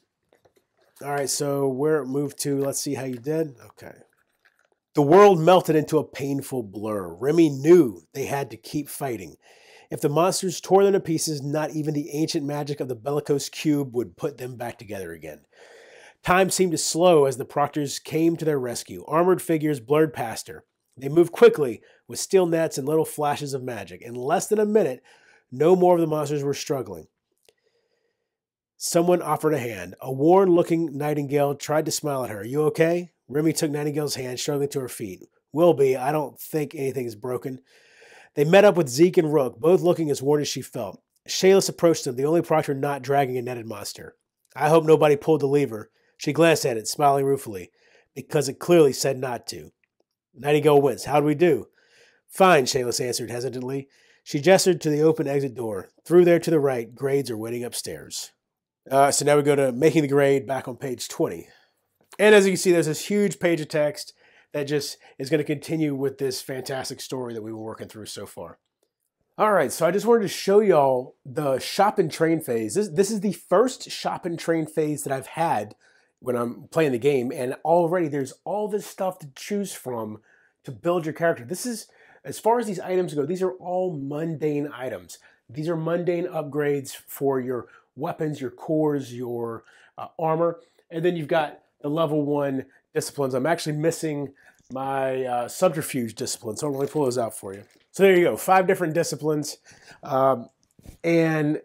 All right, so where it moved to, let's see how you did. Okay. The world melted into a painful blur. Remy knew they had to keep fighting. If the monsters tore them to pieces, not even the ancient magic of the bellicose cube would put them back together again. Time seemed to slow as the proctors came to their rescue. Armored figures blurred past her. They moved quickly, with steel nets and little flashes of magic. In less than a minute, no more of the monsters were struggling. Someone offered a hand. A worn-looking Nightingale tried to smile at her. "You okay?" Remy took Nightingale's hand, struggling to her feet. "Will be. I don't think anything's broken." They met up with Zeke and Rook, both looking as worn as she felt. Shayless approached them, the only proctor not dragging a netted monster. "I hope nobody pulled the lever." She glanced at it, smiling ruefully, because it clearly said not to. Nightingale winced. "How'd we do?" "Fine," Shayless answered hesitantly. She gestured to the open exit door. "Through there to the right. Grades are waiting upstairs." So now we go to making the grade back on page 20. And as you can see, there's this huge page of text that just is going to continue with this fantastic story that we were working through so far. All right, so I just wanted to show y'all the shop and train phase. This is the first shop and train phase that I've had when I'm playing the game, and already there's all this stuff to choose from to build your character. This is, as far as these items go, these are all mundane items. These are mundane upgrades for your weapons, your cores, your armor, and then you've got the level 1 disciplines. I'm actually missing my subterfuge discipline, so let me pull those out for you. So there you go, 5 different disciplines, and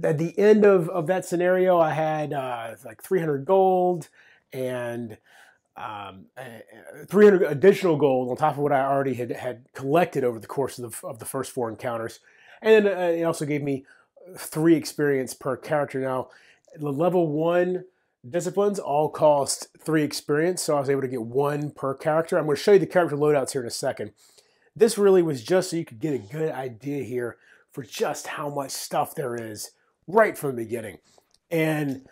at the end of that scenario, I had like 300 gold and 300 additional gold on top of what I already had collected over the course of the first 4 encounters, and then it also gave me 3 experience per character. Now, the level 1 disciplines all cost 3 experience, so I was able to get 1 per character. I'm going to show you the character loadouts here in a second. This really was just so you could get a good idea here for just how much stuff there is right from the beginning. And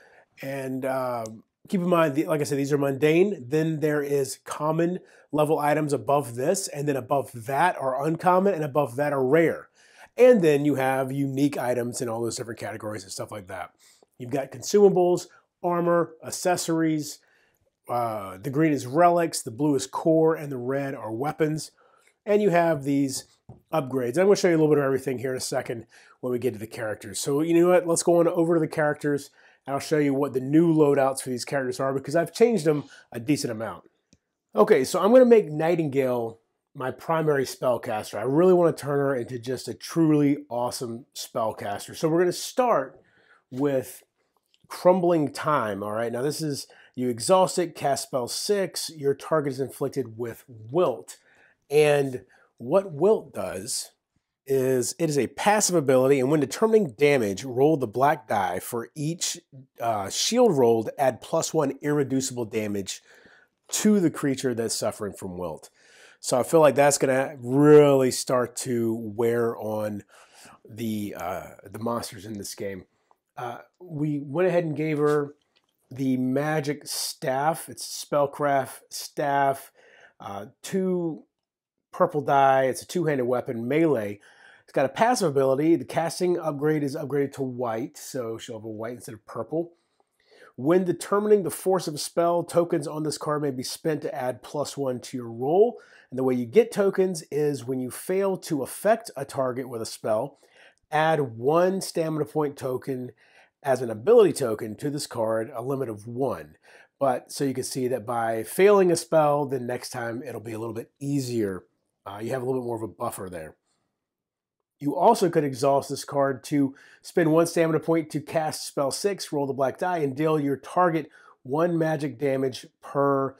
keep in mind, like I said, these are mundane. Then there is common level items above this, and then above that are uncommon, and above that are rare. And then you have unique items in all those different categories and stuff like that. You've got consumables, armor, accessories. The green is relics, the blue is core, and the red are weapons. And you have these upgrades. I'm going to show you a little bit of everything here in a second when we get to the characters. So you know what? Let's go on over to the characters, and I'll show you what the new loadouts for these characters are, because I've changed them a decent amount. Okay, so I'm going to make Nightingale my primary spellcaster. I really want to turn her into just a truly awesome spellcaster. So we're going to start with Crumbling Time. All right, now this is, you exhaust it, cast spell 6, your target is inflicted with Wilt. And what Wilt does is, it is a passive ability, and when determining damage, roll the black die. For each shield rolled, add +1 irreducible damage to the creature that's suffering from Wilt. So I feel like that's going to really start to wear on the monsters in this game. We went ahead and gave her the magic staff. It's spellcraft staff, 2 purple die. It's a 2-handed weapon, melee. It's got a passive ability. The casting upgrade is upgraded to white, so she'll have a white instead of purple. When determining the force of a spell, tokens on this card may be spent to add +1 to your roll. And the way you get tokens is when you fail to affect a target with a spell, add 1 stamina point token as an ability token to this card, a limit of 1. But so you can see that by failing a spell, then next time it'll be a little bit easier. You have a little bit more of a buffer there. You also could exhaust this card to spend 1 stamina point to cast spell 6, roll the black die, and deal your target 1 magic damage per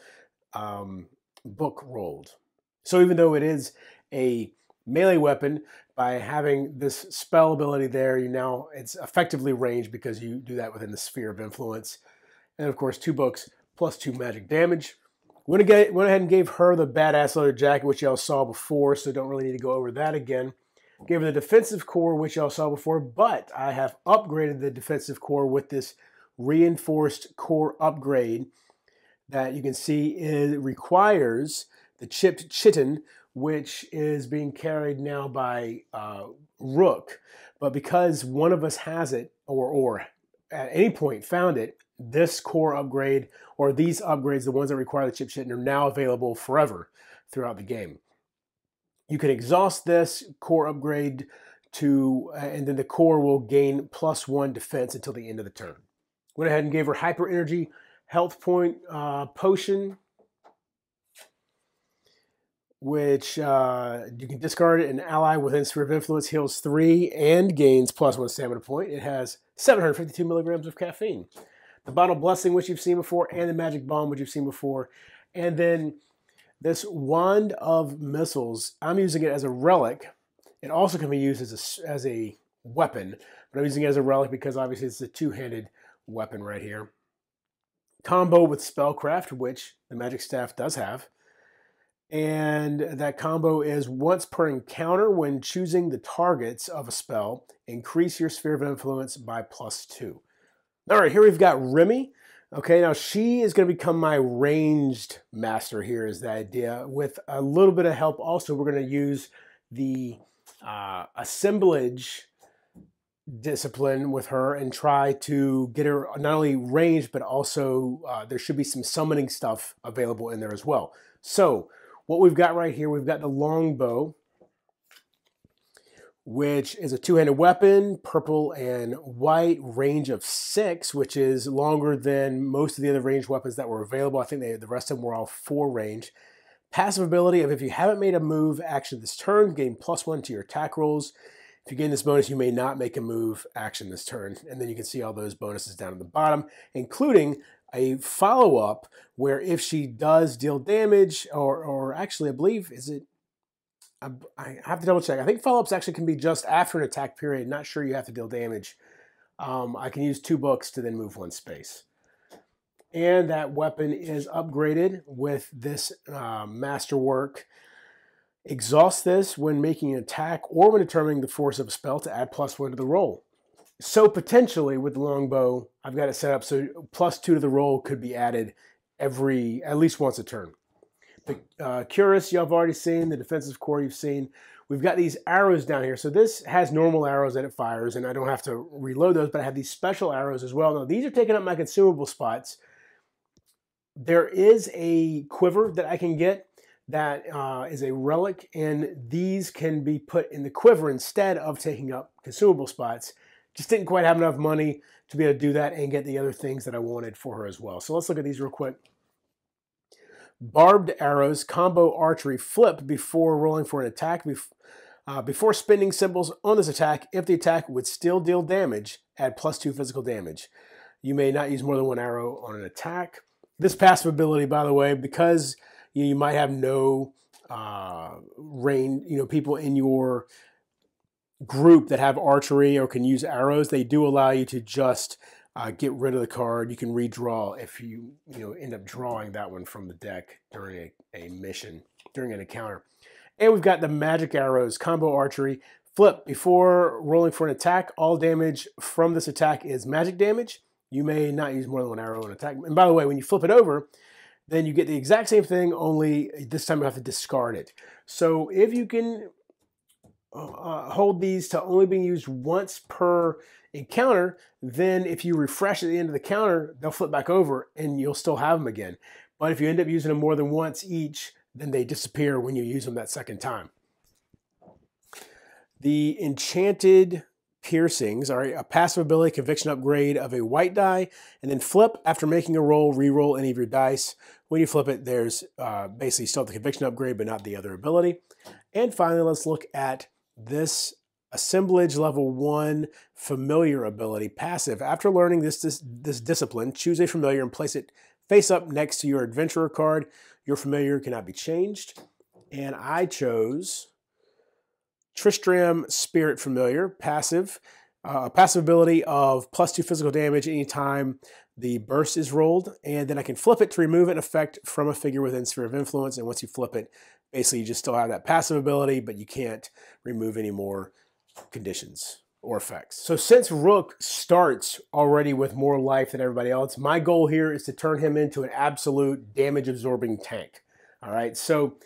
book rolled. So even though it is a melee weapon, by having this spell ability there, it's effectively ranged because you do that within the sphere of influence. And of course, 2 books plus 2 magic damage. Went ahead and gave her the badass leather jacket, which y'all saw before, so don't really need to go over that again. Gave her the defensive core, which y'all saw before, but I have upgraded the defensive core with this reinforced core upgrade that you can see it requires the chipped chitin, which is being carried now by Rook. But because one of us has it, or at any point found it, this core upgrade, or these upgrades, the ones that require the chipped chitin, are now available forever throughout the game. You can exhaust this core upgrade and then the core will gain +1 defense until the end of the turn. Went ahead and gave her Hyper Energy health point potion, which you can discard it. An ally within sphere of influence heals 3 and gains +1 stamina point. It has 752 milligrams of caffeine. The Bottle Blessing, which you've seen before, and the Magic Bomb, which you've seen before. And then this Wand of Missiles, I'm using it as a relic. It also can be used as a weapon, but I'm using it as a relic because obviously it's a two-handed weapon right here. Combo with Spellcraft, which the Magic Staff does have. And that combo is once per encounter when choosing the targets of a spell, increase your sphere of influence by +2. All right, here we've got Remy. Okay, now she is going to become my ranged master here is the idea. With a little bit of help also, we're going to use the assemblage discipline with her and try to get her not only ranged, but also there should be some summoning stuff available in there as well. So what we've got right here, we've got the longbow, which is a two-handed weapon, purple and white, range of 6, which is longer than most of the other ranged weapons that were available. I think the rest of them were all 4 range. Passive ability of if you haven't made a move action this turn, gain +1 to your attack rolls. If you gain this bonus, you may not make a move action this turn. And then you can see all those bonuses down at the bottom, including a follow-up where if she does deal damage, or actually I believe, is it, I have to double check. I think follow-ups actually can be just after an attack period. Not sure you have to deal damage. I can use 2 books to then move 1 space. And that weapon is upgraded with this Masterwork. Exhaust this when making an attack or when determining the force of a spell to add +1 to the roll. So potentially with the longbow, I've got it set up so +2 to the roll could be added at least once a turn. The Cuirass you've already seen, the defensive core you've seen. We've got these arrows down here. So this has normal arrows that it fires, and I don't have to reload those, but I have these special arrows as well. Now these are taking up my consumable spots. There is a quiver that I can get that is a relic, and these can be put in the quiver instead of taking up consumable spots. Just didn't quite have enough money to be able to do that and get the other things that I wanted for her as well. So let's look at these real quick. Barbed arrows, combo archery, flip before rolling for an attack. Before spending symbols on this attack, if the attack would still deal damage, add +2 physical damage. You may not use more than 1 arrow on an attack. This passive ability, by the way, because you might have no people in your group that have archery or can use arrows, they do allow you to just get rid of the card. You can redraw if you end up drawing that one from the deck during a mission, during an encounter. And we've got the magic arrows, combo archery, flip before rolling for an attack. All damage from this attack is magic damage. You may not use more than 1 arrow on an attack. And by the way, when you flip it over, then you get the exact same thing, only this time you have to discard it. So if you can hold these to only being used once per encounter, then if you refresh at the end of the counter, they'll flip back over and you'll still have them again. But if you end up using them more than once each, then they disappear when you use them that second time. The Enchanted Piercings are a passive ability conviction upgrade of a white die, and then flip after making a roll, re-roll any of your dice. When you flip it, there's basically still the conviction upgrade, but not the other ability. And finally, let's look at this assemblage level 1 familiar ability, passive. After learning this discipline, choose a familiar and place it face up next to your adventurer card. Your familiar cannot be changed. And I chose Tristram Spirit Familiar, passive. Passive ability of +2 physical damage anytime the burst is rolled. And then I can flip it to remove an effect from a figure within sphere of influence. And once you flip it, basically you just still have that passive ability, but you can't remove any more conditions or effects. So since Rook starts already with more life than everybody else, my goal here is to turn him into an absolute damage absorbing tank. All right, so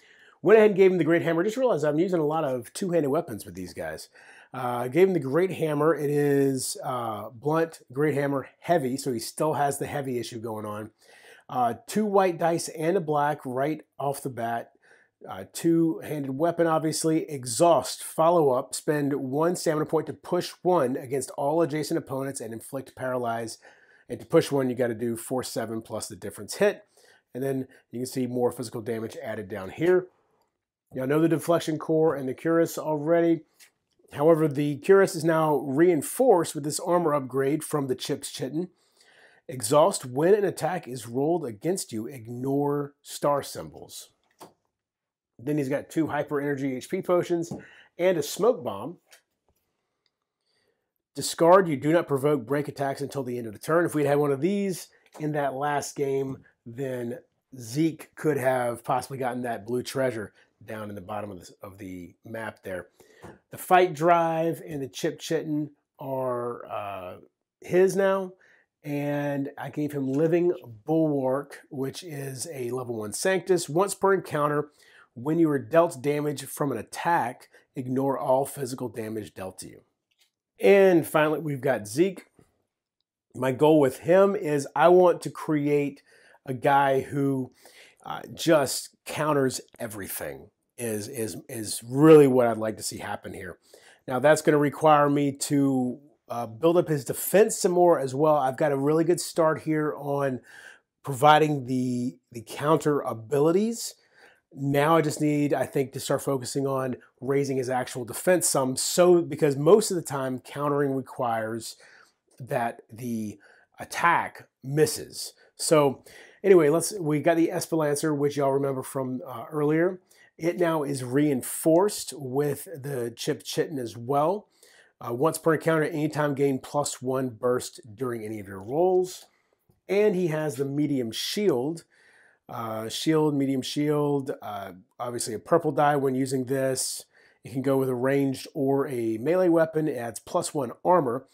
went ahead and gave him the Great Hammer. Just realized I'm using a lot of two-handed weapons with these guys. Gave him the Great Hammer. It is blunt, Great Hammer, heavy, so he still has the heavy issue going on. 2 white dice and a black right off the bat. Two-handed weapon, obviously. Exhaust, follow up. Spend 1 stamina point to push 1 against all adjacent opponents and inflict paralyze. And to push 1, you got to do 4/7 plus the difference hit. And then you can see more physical damage added down here. You know the deflection core and the cuirass already. However, the cuirass is now reinforced with this armor upgrade from the Chips Chitin. Exhaust, when an attack is rolled against you, ignore star symbols. Then he's got 2 hyper energy HP potions and a smoke bomb. Discard, you do not provoke break attacks until the end of the turn. If we'd had one of these in that last game, then Zeke could have possibly gotten that blue treasure down in the bottom of the map there. The fight drive and the Chip Chitin are his now. And I gave him Living Bulwark, which is a level 1 Sanctus. Once per encounter, when you are dealt damage from an attack, ignore all physical damage dealt to you. And finally, we've got Zeke. My goal with him is I want to create a guy who just counters everything, is really what I'd like to see happen here. Now, that's going to require me to build up his defense some more as well. I've got a really good start here on providing the counter abilities. Now I just need, I think, to start focusing on raising his actual defense some, because most of the time countering requires that the attack misses. So anyway, we got the Espelancer, which y'all remember from earlier. It now is reinforced with the Chip Chitin as well. Once per encounter, anytime gain +1 burst during any of your rolls. And he has the medium shield. Medium shield, obviously a purple die when using this. It can go with a ranged or a melee weapon. It adds +1 armor.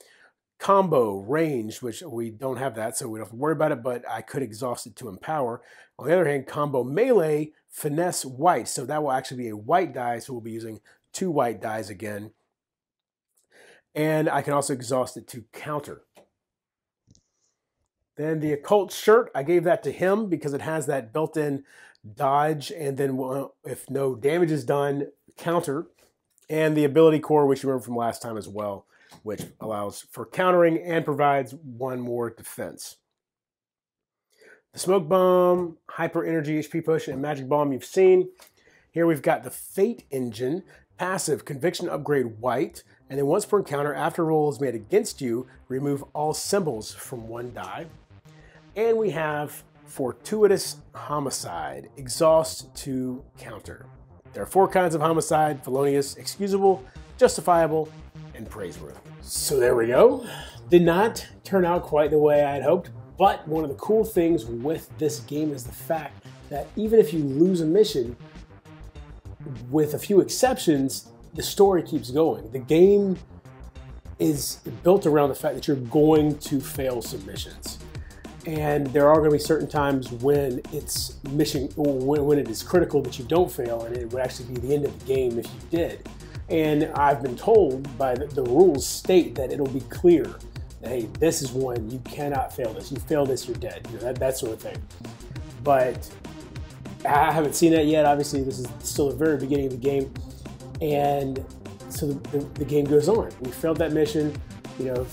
Combo, ranged, which we don't have that, so we don't have to worry about it, but I could exhaust it to empower. On the other hand, combo melee, finesse white. So that will actually be a white die, so we'll be using 2 white dies again. And I can also exhaust it to counter. Then the occult shirt, I gave that to him because it has that built-in dodge, and then if no damage is done, counter. And the ability core, which you remember from last time as well, which allows for countering and provides 1 more defense. The smoke bomb, hyper energy HP potion, and magic bomb you've seen. Here we've got the Fate Engine, passive conviction upgrade white, and then once per encounter, after roll is made against you, remove all symbols from 1 die. And we have Fortuitous Homicide, exhaust to counter. There are 4 kinds of homicide: felonious, excusable, justifiable, and praiseworthy. So there we go. Did not turn out quite the way I had hoped, but one of the cool things with this game is the fact that even if you lose a mission, with a few exceptions, the story keeps going. The game is built around the fact that you're going to fail some missions. And there are going to be certain times when it's when it is critical that you don't fail, and it would actually be the end of the game if you did. And I've been told by the rules state that it'll be clear that, hey, this is one, you cannot fail this. You fail this, you're dead. You know, that sort of thing. But I haven't seen that yet. Obviously, this is still the very beginning of the game. And so the game goes on. We failed that mission. You know,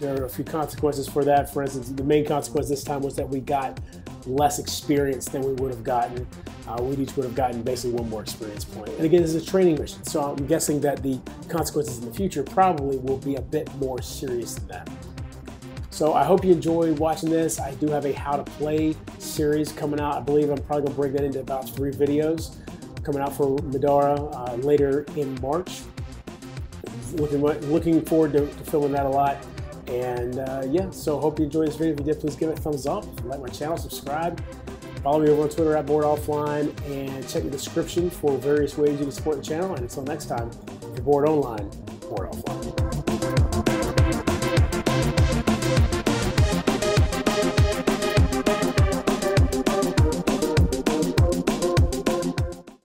there are a few consequences for that. For instance, the main consequence this time was that we got less experience than we would have gotten. We each would have gotten basically 1 more experience point. And again, this is a training mission, so I'm guessing that the consequences in the future probably will be a bit more serious than that. So I hope you enjoy watching this. I do have a how to play series coming out. I believe I'm probably gonna break that into about 3 videos coming out for Middara later in March. Looking forward to filming that a lot. And yeah, so hope you enjoyed this video. If you did, please give it a thumbs up. Like my channel, subscribe. Follow me over on Twitter at boredonlineboardoffline, and check the description for various ways you can support the channel. And until next time, if you're bored online, board offline.